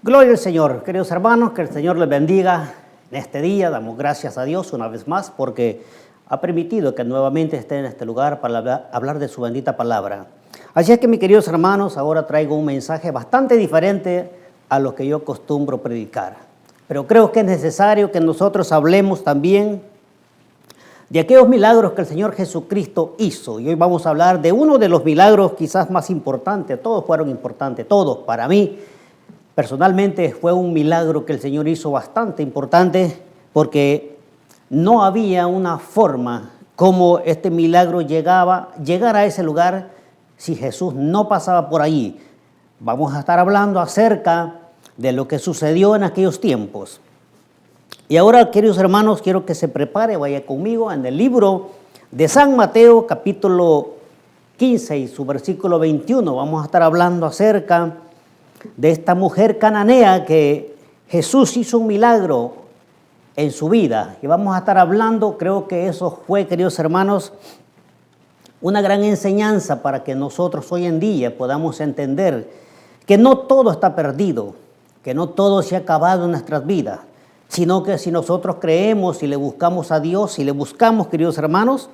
Gloria al Señor, queridos hermanos, que el Señor les bendiga en este día. Damos gracias a Dios una vez más porque ha permitido que nuevamente esté en este lugar para hablar de su bendita palabra. Así es que, mis queridos hermanos, ahora traigo un mensaje bastante diferente a lo que yo acostumbro predicar. Pero creo que es necesario que nosotros hablemos también de aquellos milagros que el Señor Jesucristo hizo. Y hoy vamos a hablar de uno de los milagros quizás más importantes. Todos fueron importantes, todos. Para mí, personalmente, fue un milagro que el Señor hizo bastante importante porque no había una forma como este milagro llegara a ese lugar si Jesús no pasaba por allí. Vamos a estar hablando acerca de lo que sucedió en aquellos tiempos. Y ahora, queridos hermanos, quiero que se prepare, vaya conmigo en el libro de San Mateo, capítulo 15 y su versículo 21. Vamos a estar hablando acerca de esta mujer cananea que Jesús hizo un milagro en su vida. Y vamos a estar hablando, creo que eso fue, queridos hermanos, una gran enseñanza para que nosotros hoy en día podamos entender que no todo está perdido, que no todo se ha acabado en nuestras vidas, sino que si nosotros creemos y le buscamos a Dios, si le buscamos, queridos hermanos,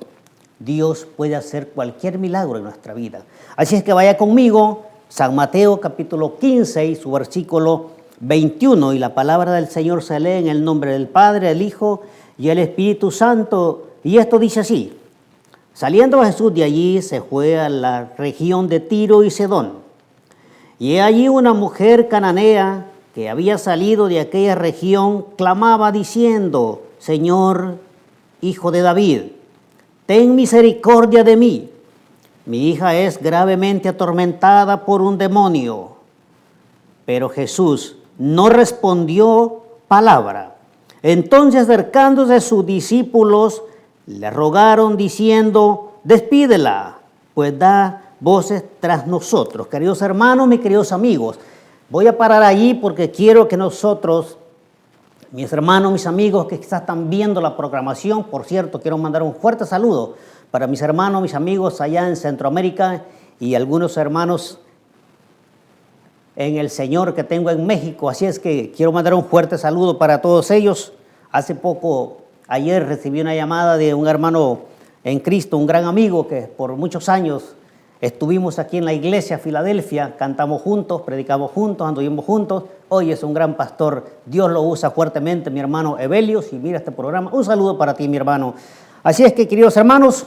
Dios puede hacer cualquier milagro en nuestra vida. Así es que vaya conmigo, San Mateo capítulo 15 y su versículo 21, y la palabra del Señor se lee en el nombre del Padre, del Hijo y el Espíritu Santo, y esto dice así: Saliendo Jesús de allí, se fue a la región de Tiro y Sidón, y allí una mujer cananea que había salido de aquella región clamaba diciendo: Señor, Hijo de David, ten misericordia de mí. Mi hija es gravemente atormentada por un demonio. Pero Jesús no respondió palabra. Entonces, acercándose a sus discípulos, le rogaron diciendo: despídela, pues da voces tras nosotros. Queridos hermanos, mis queridos amigos, voy a parar allí porque quiero que nosotros, mis hermanos, mis amigos que quizás están viendo la programación, por cierto, quiero mandar un fuerte saludo para mis hermanos, mis amigos allá en Centroamérica y algunos hermanos en el Señor que tengo en México. Así es que quiero mandar un fuerte saludo para todos ellos. Hace poco, ayer, recibí una llamada de un hermano en Cristo, un gran amigo que por muchos años estuvimos aquí en la iglesia Filadelfia, cantamos juntos, predicamos juntos, anduvimos juntos. Hoy es un gran pastor, Dios lo usa fuertemente, mi hermano Evelio, si mira este programa. Un saludo para ti, mi hermano. Así es que, queridos hermanos,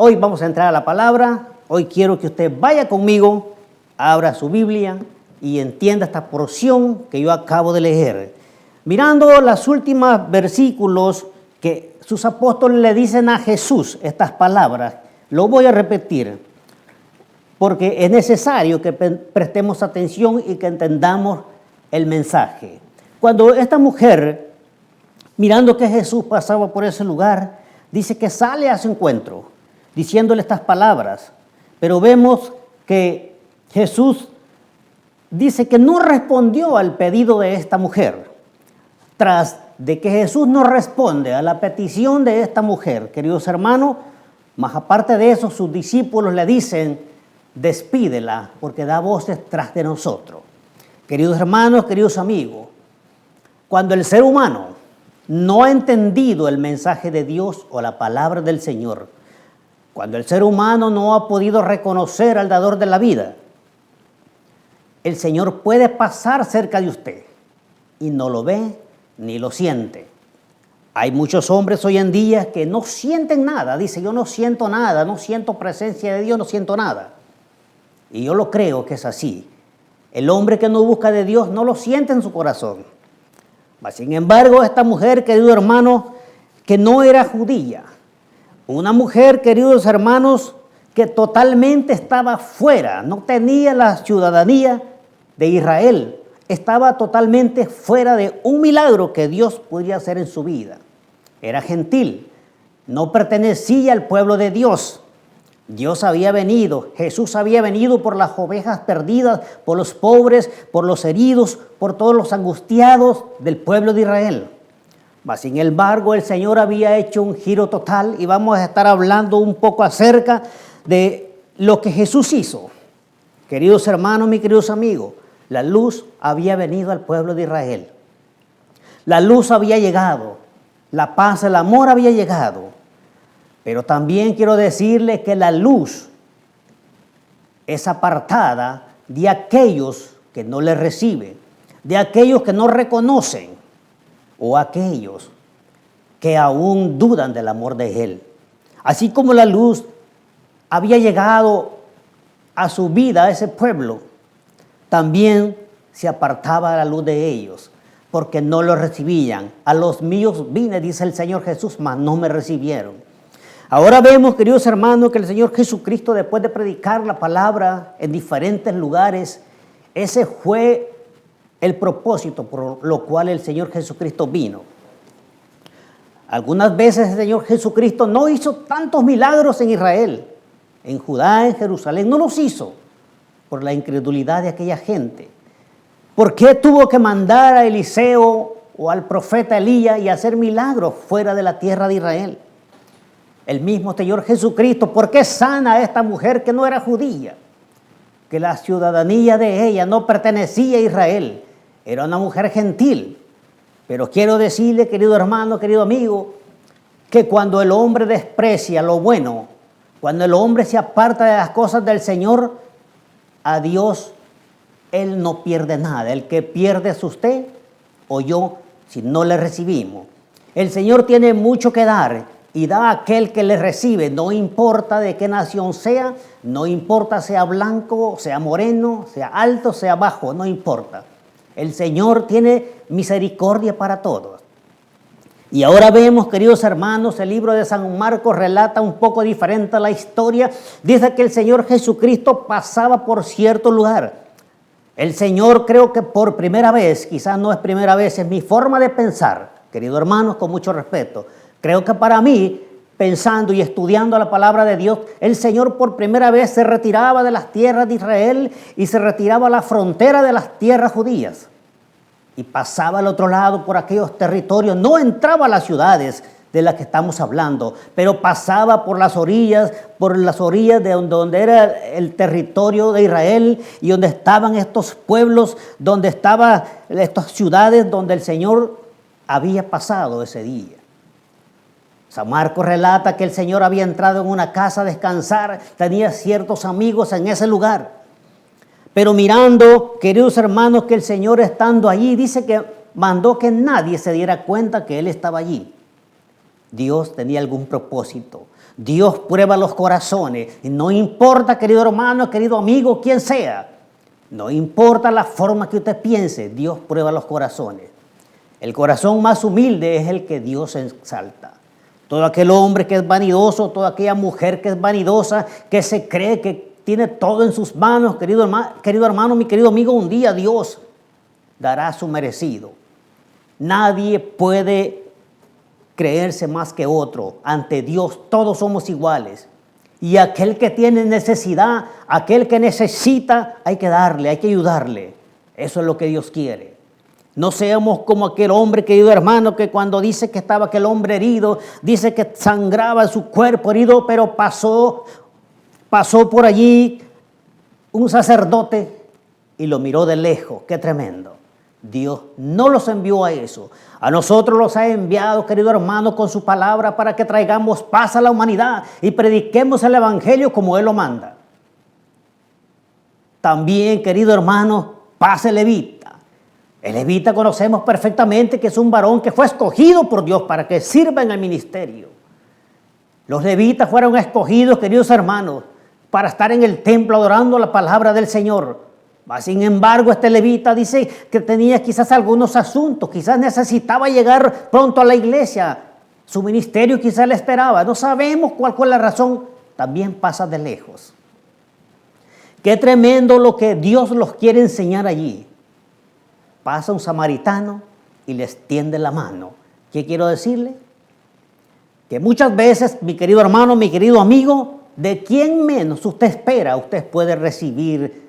hoy vamos a entrar a la palabra. Hoy quiero que usted vaya conmigo, abra su Biblia y entienda esta porción que yo acabo de leer. Mirando los últimos versículos que sus apóstoles le dicen a Jesús estas palabras, lo voy a repetir porque es necesario que prestemos atención y que entendamos el mensaje. Cuando esta mujer, mirando que Jesús pasaba por ese lugar, dice que sale a su encuentro, diciéndole estas palabras. Pero vemos que Jesús dice que no respondió al pedido de esta mujer. Tras de que Jesús no responde a la petición de esta mujer, queridos hermanos, más aparte de eso, sus discípulos le dicen: despídela, porque da voces tras de nosotros. Queridos hermanos, queridos amigos, cuando el ser humano no ha entendido el mensaje de Dios o la palabra del Señor, cuando el ser humano no ha podido reconocer al dador de la vida, el Señor puede pasar cerca de usted y no lo ve ni lo siente. Hay muchos hombres hoy en día que no sienten nada. Dice: yo no siento nada, no siento presencia de Dios, no siento nada. Y yo lo creo que es así. El hombre que no busca de Dios no lo siente en su corazón. Mas, sin embargo, esta mujer, queridos hermanos, que no era judía, una mujer, queridos hermanos, que totalmente estaba fuera, no tenía la ciudadanía de Israel, estaba totalmente fuera de un milagro que Dios podría hacer en su vida. Era gentil, no pertenecía al pueblo de Dios. Dios había venido, Jesús había venido por las ovejas perdidas, por los pobres, por los heridos, por todos los angustiados del pueblo de Israel. Mas, sin embargo, el Señor había hecho un giro total y vamos a estar hablando un poco acerca de lo que Jesús hizo. Queridos hermanos, mis queridos amigos, La luz había venido al pueblo de Israel. La luz había llegado. La paz, el amor había llegado. Pero también quiero decirle que la luz es apartada de aquellos que no le reciben, de aquellos que no reconocen o aquellos que aún dudan del amor de Él. Así como la luz había llegado a su vida, a ese pueblo, también se apartaba la luz de ellos, porque no lo recibían. A los míos vine, dice el Señor Jesús, mas no me recibieron. Ahora vemos, queridos hermanos, que el Señor Jesucristo, después de predicar la palabra en diferentes lugares, ese fue el propósito por lo cual el Señor Jesucristo vino. Algunas veces el Señor Jesucristo no hizo tantos milagros en Israel, en Judá, en Jerusalén, no los hizo por la incredulidad de aquella gente. ¿Por qué tuvo que mandar a Eliseo o al profeta Elías y hacer milagros fuera de la tierra de Israel? El mismo Señor Jesucristo, ¿por qué sana a esta mujer que no era judía? Que la ciudadanía de ella no pertenecía a Israel, era una mujer gentil. Pero quiero decirle, querido hermano, querido amigo, que cuando el hombre desprecia lo bueno, cuando el hombre se aparta de las cosas del Señor, a Dios Él no pierde nada. El que pierde es usted o yo si no le recibimos. El Señor tiene mucho que dar y da a aquel que le recibe, no importa de qué nación sea, no importa sea blanco, sea moreno, sea alto, sea bajo, no importa. El Señor tiene misericordia para todos. Y ahora vemos, queridos hermanos, el libro de San Marcos relata un poco diferente la historia. Dice que el Señor Jesucristo pasaba por cierto lugar. El Señor, creo que por primera vez, quizás no es primera vez, es mi forma de pensar, queridos hermanos, con mucho respeto. Creo que para mí, pensando y estudiando la palabra de Dios, el Señor por primera vez se retiraba de las tierras de Israel y se retiraba a la frontera de las tierras judías. Y pasaba al otro lado por aquellos territorios, no entraba a las ciudades de las que estamos hablando, pero pasaba por las orillas de donde era el territorio de Israel y donde estaban estos pueblos, donde estaban estas ciudades donde el Señor había pasado ese día. San Marcos relata que el Señor había entrado en una casa a descansar, tenía ciertos amigos en ese lugar. Pero mirando, queridos hermanos, que el Señor estando allí, dice que mandó que nadie se diera cuenta que Él estaba allí. Dios tenía algún propósito. Dios prueba los corazones. Y no importa, querido hermano, querido amigo, quién sea. No importa la forma que usted piense, Dios prueba los corazones. El corazón más humilde es el que Dios exalta. Todo aquel hombre que es vanidoso, toda aquella mujer que es vanidosa, que se cree que tiene todo en sus manos, querido hermano, mi querido amigo, un día Dios dará su merecido. Nadie puede creerse más que otro. Ante Dios todos somos iguales. Y aquel que tiene necesidad, aquel que necesita, hay que darle, hay que ayudarle. Eso es lo que Dios quiere. No seamos como aquel hombre, querido hermano, que cuando dice que estaba aquel hombre herido, dice que sangraba su cuerpo herido, pero pasó por allí un sacerdote y lo miró de lejos. ¡Qué tremendo! Dios no los envió a eso. A nosotros los ha enviado, querido hermano, con su palabra para que traigamos paz a la humanidad y prediquemos el evangelio como Él lo manda. También, querido hermano, paz el levita. El levita conocemos perfectamente que es un varón que fue escogido por Dios para que sirva en el ministerio. Los levitas fueron escogidos, queridos hermanos, para estar en el templo adorando la palabra del Señor. Sin embargo, este levita dice que tenía quizás algunos asuntos, quizás necesitaba llegar pronto a la iglesia. Su ministerio quizás le esperaba. No sabemos cuál fue la razón. También pasa de lejos. Qué tremendo lo que Dios los quiere enseñar allí. Pasa un samaritano y les tiende la mano. ¿Qué quiero decirle? Que muchas veces, mi querido hermano, mi querido amigo, de quien menos usted espera, usted puede recibir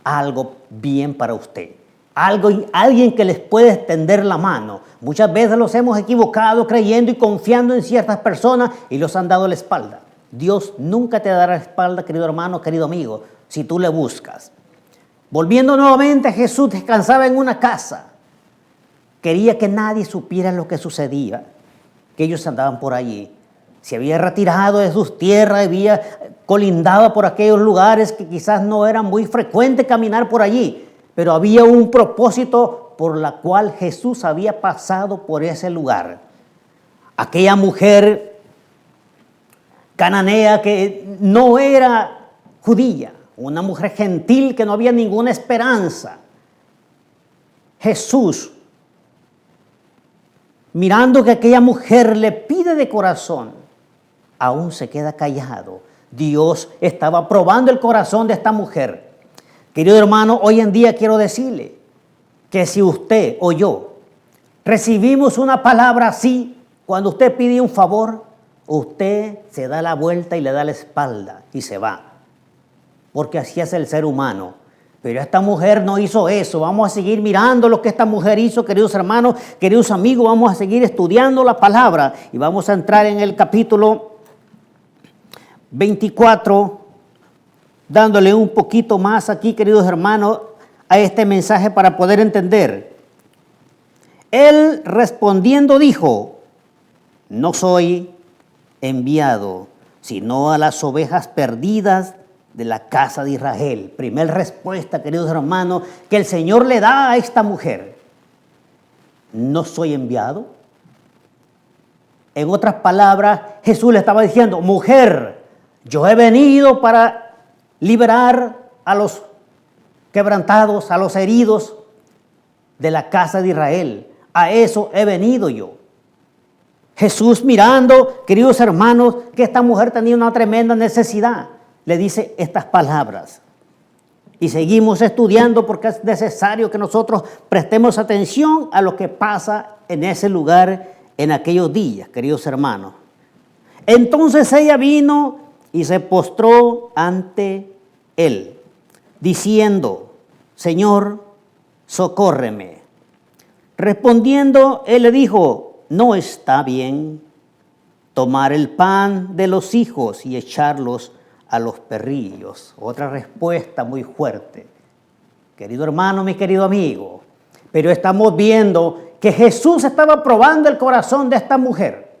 algo bien para usted. Alguien que les puede extender la mano. Muchas veces los hemos equivocado creyendo y confiando en ciertas personas y los han dado la espalda. Dios nunca te dará la espalda, querido hermano, querido amigo, si tú le buscas. Volviendo nuevamente, Jesús descansaba en una casa. Quería que nadie supiera lo que sucedía, que ellos andaban por allí. Se había retirado de sus tierras, había colindado por aquellos lugares que quizás no era muy frecuente caminar por allí, pero había un propósito por la cual Jesús había pasado por ese lugar. Aquella mujer cananea que no era judía, una mujer gentil que no había ninguna esperanza. Jesús, mirando que aquella mujer le pide de corazón, aún se queda callado. Dios estaba probando el corazón de esta mujer. Querido hermano, hoy en día quiero decirle que si usted o yo recibimos una palabra así, cuando usted pide un favor, usted se da la vuelta y le da la espalda y se va. Porque así es el ser humano. Pero esta mujer no hizo eso. Vamos a seguir mirando lo que esta mujer hizo, queridos hermanos, queridos amigos. Vamos a seguir estudiando la palabra y vamos a entrar en el capítulo 24, dándole un poquito más aquí, queridos hermanos, a este mensaje para poder entender. Él respondiendo dijo: no soy enviado, sino a las ovejas perdidas de la casa de Israel. Primer respuesta, queridos hermanos, que el Señor le da a esta mujer. No soy enviado. En otras palabras, Jesús le estaba diciendo: mujer, yo he venido para liberar a los quebrantados, a los heridos de la casa de Israel. A eso he venido yo. Jesús, mirando, queridos hermanos, que esta mujer tenía una tremenda necesidad, le dice estas palabras. Y seguimos estudiando porque es necesario que nosotros prestemos atención a lo que pasa en ese lugar en aquellos días, queridos hermanos. Entonces ella vino y se postró ante él, diciendo: Señor, socórreme. Respondiendo, él le dijo: no está bien tomar el pan de los hijos y echarlos a los perrillos. Otra respuesta muy fuerte. Querido hermano, mi querido amigo, pero estamos viendo que Jesús estaba probando el corazón de esta mujer.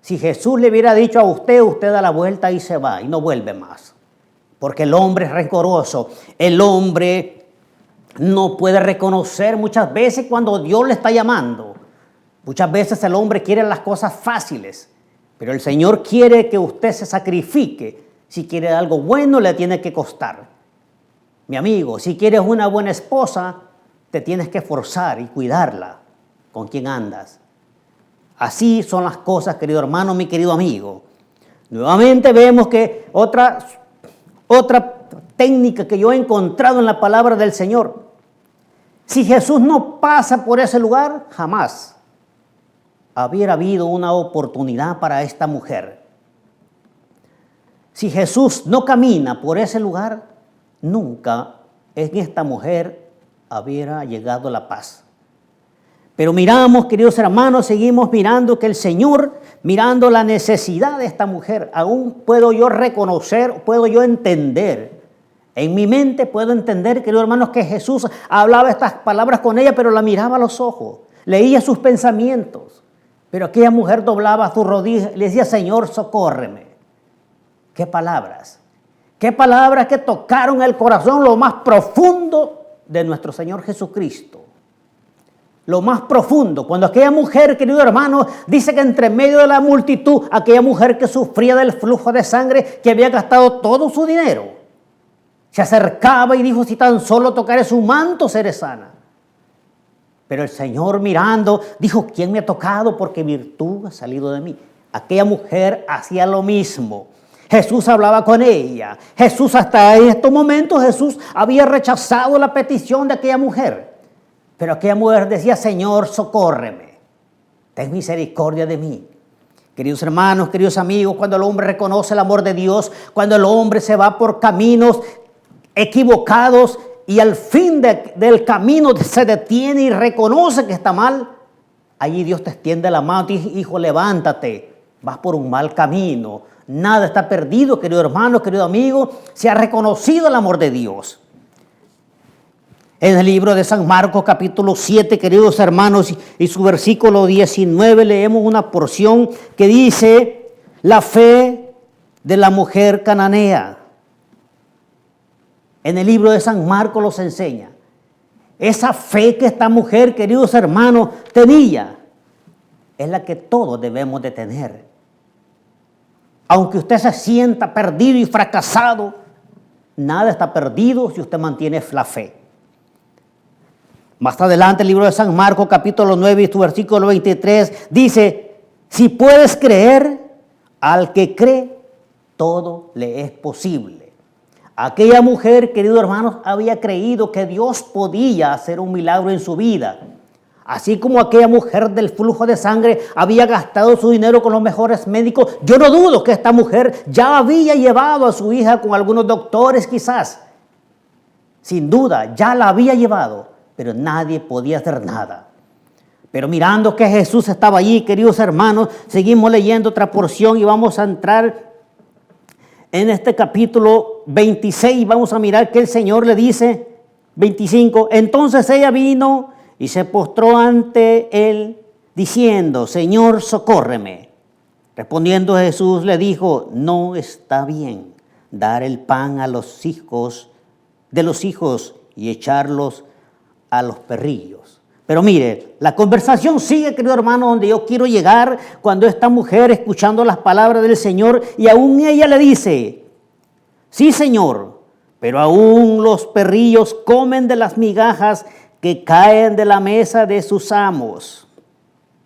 Si Jesús le hubiera dicho a usted, usted da la vuelta y se va y no vuelve más. Porque el hombre es rencoroso, el hombre no puede reconocer muchas veces cuando Dios le está llamando. Muchas veces el hombre quiere las cosas fáciles, pero el Señor quiere que usted se sacrifique. Si quiere algo bueno, le tiene que costar. Mi amigo, si quieres una buena esposa, te tienes que esforzar y cuidarla con quien andas. Así son las cosas, querido hermano, mi querido amigo. Nuevamente vemos que otra técnica que yo he encontrado en la palabra del Señor. Si Jesús no pasa por ese lugar, jamás hubiera habido una oportunidad para esta mujer. Si Jesús no camina por ese lugar, nunca en esta mujer hubiera llegado la paz. Pero miramos, queridos hermanos, seguimos mirando que el Señor, mirando la necesidad de esta mujer, aún puedo yo reconocer, puedo yo entender. En mi mente puedo entender, queridos hermanos, que Jesús hablaba estas palabras con ella, pero la miraba a los ojos, leía sus pensamientos. Pero aquella mujer doblaba sus rodillas y le decía: Señor, socórreme. ¿Qué palabras? ¿Qué palabras que tocaron el corazón, lo más profundo de nuestro Señor Jesucristo? Lo más profundo. Cuando aquella mujer, querido hermano, dice que entre medio de la multitud, aquella mujer que sufría del flujo de sangre, que había gastado todo su dinero, se acercaba y dijo: si tan solo tocaré su manto, seré sana. Pero el Señor, mirando, dijo: ¿quién me ha tocado? Porque virtud ha salido de mí. Aquella mujer hacía lo mismo. Jesús hablaba con ella. Jesús, hasta en estos momentos, Jesús había rechazado la petición de aquella mujer. Pero aquella mujer decía: Señor, socórreme. Ten misericordia de mí. Queridos hermanos, queridos amigos, cuando el hombre reconoce el amor de Dios, cuando el hombre se va por caminos equivocados y al fin del camino se detiene y reconoce que está mal, allí Dios te extiende la mano y dice: hijo, levántate, vas por un mal camino. Nada está perdido, querido hermano, querido amigo, se ha reconocido el amor de Dios. En el libro de San Marcos, capítulo 7, queridos hermanos, y su versículo 19, leemos una porción que dice: la fe de la mujer cananea. En el libro de San Marcos los enseña. Esa fe que esta mujer, queridos hermanos, tenía, es la que todos debemos de tener. Aunque usted se sienta perdido y fracasado, nada está perdido si usted mantiene la fe. Más adelante el libro de San Marcos, capítulo 9, y su versículo 23, dice: si puedes creer, al que cree, todo le es posible. Aquella mujer, queridos hermanos, había creído que Dios podía hacer un milagro en su vida. Así como aquella mujer del flujo de sangre había gastado su dinero con los mejores médicos, yo no dudo que esta mujer ya había llevado a su hija con algunos doctores quizás. Sin duda, ya la había llevado, pero nadie podía hacer nada. Pero mirando que Jesús estaba allí, queridos hermanos, seguimos leyendo otra porción y vamos a entrar en este capítulo 26. Vamos a mirar que el Señor le dice, 25, entonces ella vino y se postró ante él, diciendo: Señor, socórreme. Respondiendo Jesús le dijo: no está bien dar el pan a los hijos de los hijos y echarlos a los perrillos. Pero mire, la conversación sigue, querido hermano, donde yo quiero llegar, cuando esta mujer, escuchando las palabras del Señor, y aún ella le dice: sí, Señor, pero aún los perrillos comen de las migajas que caen de la mesa de sus amos.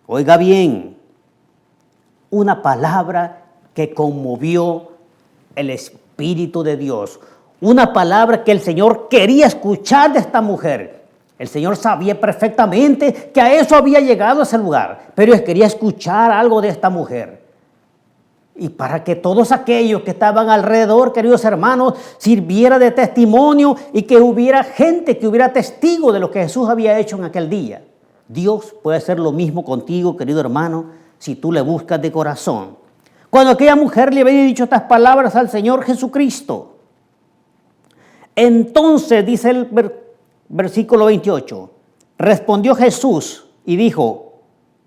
Oiga bien, una palabra que conmovió el Espíritu de Dios, una palabra que el Señor quería escuchar de esta mujer. El Señor sabía perfectamente que a eso había llegado a ese lugar, pero él quería escuchar algo de esta mujer. Y para que todos aquellos que estaban alrededor, queridos hermanos, sirviera de testimonio y que hubiera gente que hubiera testigo de lo que Jesús había hecho en aquel día. Dios puede hacer lo mismo contigo, querido hermano, si tú le buscas de corazón. Cuando aquella mujer le había dicho estas palabras al Señor Jesucristo, entonces dice el versículo 28, respondió Jesús y dijo: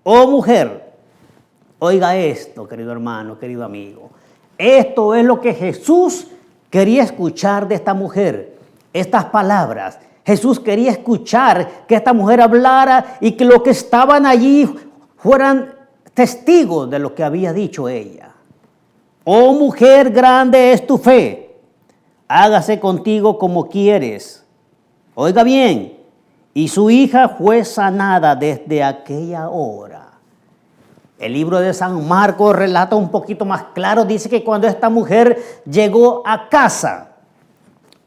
oh mujer, oiga esto, querido hermano, querido amigo. Esto es lo que Jesús quería escuchar de esta mujer, estas palabras. Jesús quería escuchar que esta mujer hablara y que los que estaban allí fueran testigos de lo que había dicho ella. Oh mujer, grande es tu fe, hágase contigo como quieres. Oiga bien, y su hija fue sanada desde aquella hora. El libro de San Marcos relata un poquito más claro, dice que cuando esta mujer llegó a casa,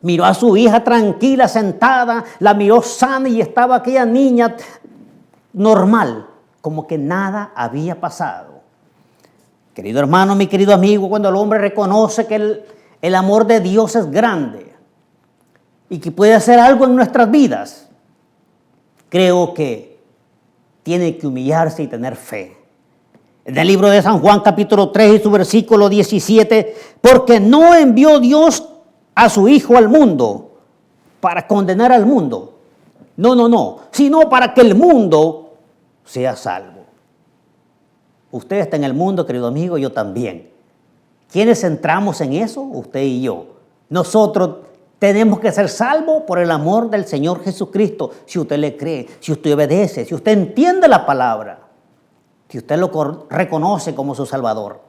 miró a su hija tranquila, sentada, la miró sana y estaba aquella niña normal, como que nada había pasado. Querido hermano, mi querido amigo, cuando el hombre reconoce que el amor de Dios es grande y que puede hacer algo en nuestras vidas, creo que tiene que humillarse y tener fe. En el libro de San Juan, capítulo 3 y su versículo 17, porque no envió Dios a su Hijo al mundo para condenar al mundo. No, sino para que el mundo sea salvo. Usted está en el mundo, querido amigo, yo también. ¿Quiénes entramos en eso? Usted y yo. Nosotros tenemos que ser salvos por el amor del Señor Jesucristo. Si usted le cree, si usted obedece, si usted entiende la palabra, si usted lo reconoce como su Salvador.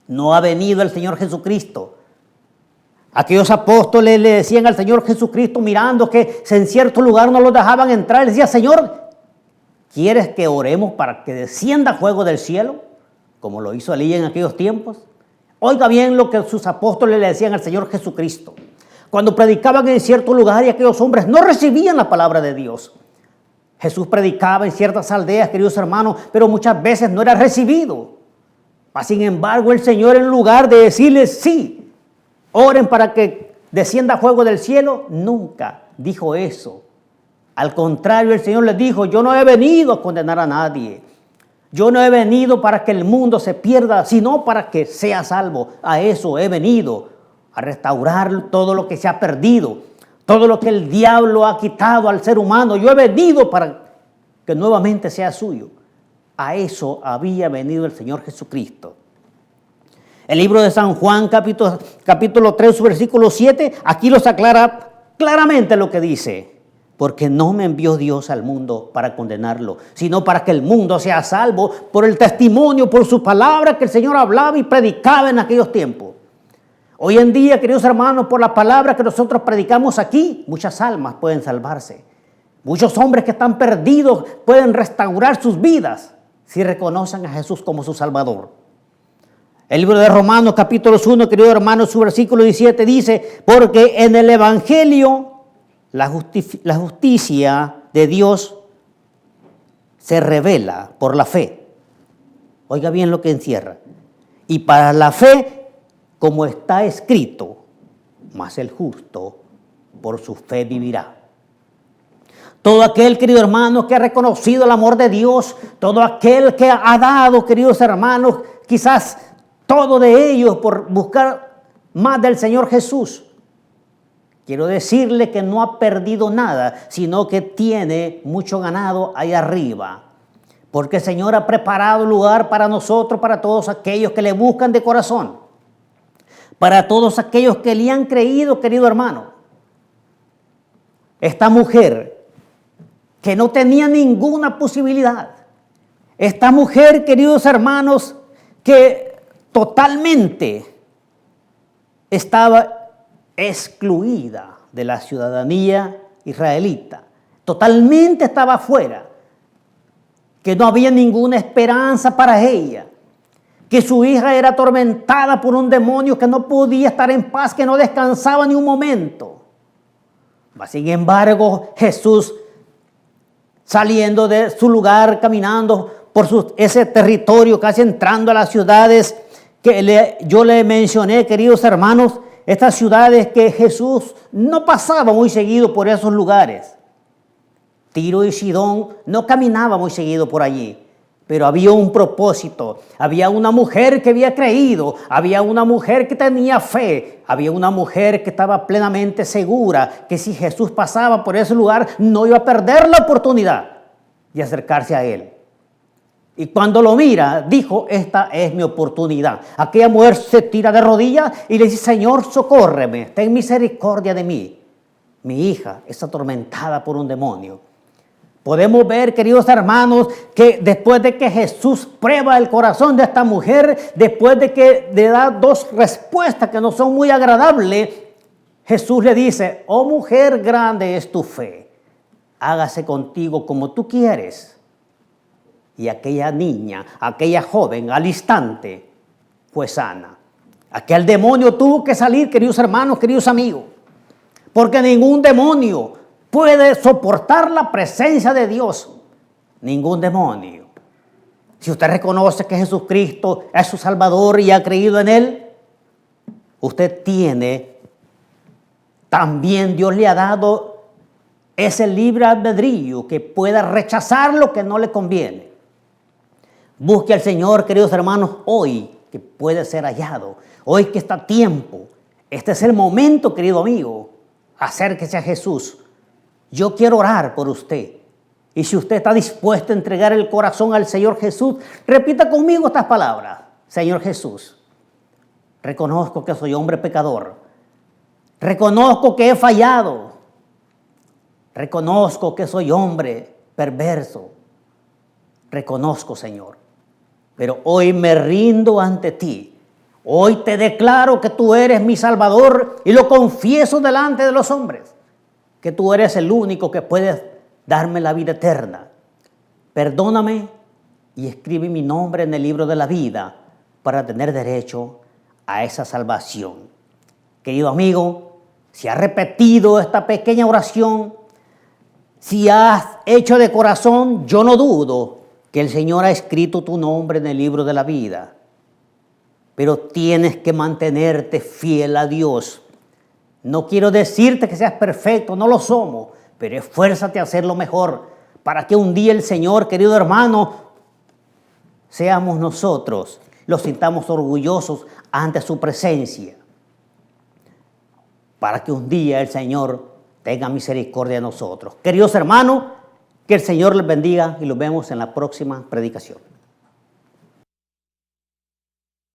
No ha venido el Señor Jesucristo. Aquellos apóstoles le decían al Señor Jesucristo, mirando que en cierto lugar no los dejaban entrar, le decía: Señor, ¿quieres que oremos para que descienda fuego del cielo? Como lo hizo Elías en aquellos tiempos. Oiga bien lo que sus apóstoles le decían al Señor Jesucristo. Cuando predicaban en cierto lugar y aquellos hombres no recibían la palabra de Dios. Jesús predicaba en ciertas aldeas, queridos hermanos, pero muchas veces no era recibido. Sin embargo, el Señor, en lugar de decirles: sí, oren para que descienda fuego del cielo, nunca dijo eso. Al contrario, el Señor les dijo: yo no he venido a condenar a nadie. Yo no he venido para que el mundo se pierda, sino para que sea salvo. A eso he venido, a restaurar todo lo que se ha perdido. todo lo que el diablo ha quitado al ser humano, yo he venido para que nuevamente sea suyo. A eso había venido el Señor Jesucristo. El libro de San Juan, capítulo 3, versículo 7, aquí nos aclara claramente lo que dice. Porque no me envió Dios al mundo para condenarlo, sino para que el mundo sea salvo por el testimonio, por su palabra que el Señor hablaba y predicaba en aquellos tiempos. Hoy en día, queridos hermanos, por la palabra que nosotros predicamos aquí, muchas almas pueden salvarse. Muchos hombres que están perdidos pueden restaurar sus vidas si reconocen a Jesús como su Salvador. El libro de Romanos, capítulo 1, queridos hermanos, su versículo 17 dice, porque en el Evangelio la justicia de Dios se revela por la fe. Oiga bien lo que encierra. Y para la fe, como está escrito, mas el justo por su fe vivirá. Todo aquel, querido hermano, que ha reconocido el amor de Dios, todo aquel que ha dado, queridos hermanos, quizás todo de ellos por buscar más del Señor Jesús. Quiero decirle que no ha perdido nada, sino que tiene mucho ganado ahí arriba. Porque el Señor ha preparado lugar para nosotros, para todos aquellos que le buscan de corazón. Para todos aquellos que le han creído, querido hermano. Esta mujer que no tenía ninguna posibilidad. Esta mujer, queridos hermanos, que totalmente estaba excluida de la ciudadanía israelita. Totalmente estaba fuera. Que no había ninguna esperanza para ella. Que su hija era atormentada por un demonio que no podía estar en paz, que no descansaba ni un momento. Sin embargo, Jesús, saliendo de su lugar, caminando por ese territorio, casi entrando a las ciudades que yo le mencioné, queridos hermanos, estas ciudades que Jesús no pasaba muy seguido por esos lugares. Tiro y Sidón no caminaba muy seguido por allí, pero había un propósito. Había una mujer que había creído, había una mujer que tenía fe, había una mujer que estaba plenamente segura que si Jesús pasaba por ese lugar no iba a perder la oportunidad de acercarse a él. Y cuando lo mira, dijo, esta es mi oportunidad. Aquella mujer se tira de rodillas y le dice, Señor, socórreme, ten misericordia de mí. Mi hija es atormentada por un demonio. Podemos ver, queridos hermanos, que después de que Jesús prueba el corazón de esta mujer, después de que le da dos respuestas que no son muy agradables, Jesús le dice, oh mujer, grande es tu fe, hágase contigo como tú quieres. Y aquella niña, aquella joven, al instante, fue sana. Aquel demonio tuvo que salir, queridos hermanos, queridos amigos, porque ningún demonio puede soportar la presencia de Dios. Ningún demonio. Si usted reconoce que Jesucristo es su Salvador y ha creído en Él, usted tiene, también Dios le ha dado ese libre albedrío que pueda rechazar lo que no le conviene. Busque al Señor, queridos hermanos, hoy que puede ser hallado. Hoy que está a tiempo. Este es el momento, querido amigo. Acérquese a Jesús. Yo quiero orar por usted. Y si usted está dispuesto a entregar el corazón al Señor Jesús, repita conmigo estas palabras. Señor Jesús, reconozco que soy hombre pecador. Reconozco que he fallado. Reconozco que soy hombre perverso. Reconozco, Señor. Pero hoy me rindo ante ti. Hoy te declaro que tú eres mi Salvador y lo confieso delante de los hombres. Que tú eres el único que puedes darme la vida eterna. Perdóname y escribe mi nombre en el libro de la vida para tener derecho a esa salvación. Querido amigo, si has repetido esta pequeña oración, si has hecho de corazón, yo no dudo que el Señor ha escrito tu nombre en el libro de la vida. Pero tienes que mantenerte fiel a Dios. No quiero decirte que seas perfecto, no lo somos, pero esfuérzate a hacerlo mejor para que un día el Señor, querido hermano, seamos nosotros, los sintamos orgullosos ante su presencia. Para que un día el Señor tenga misericordia de nosotros. Queridos hermanos, que el Señor les bendiga y los vemos en la próxima predicación.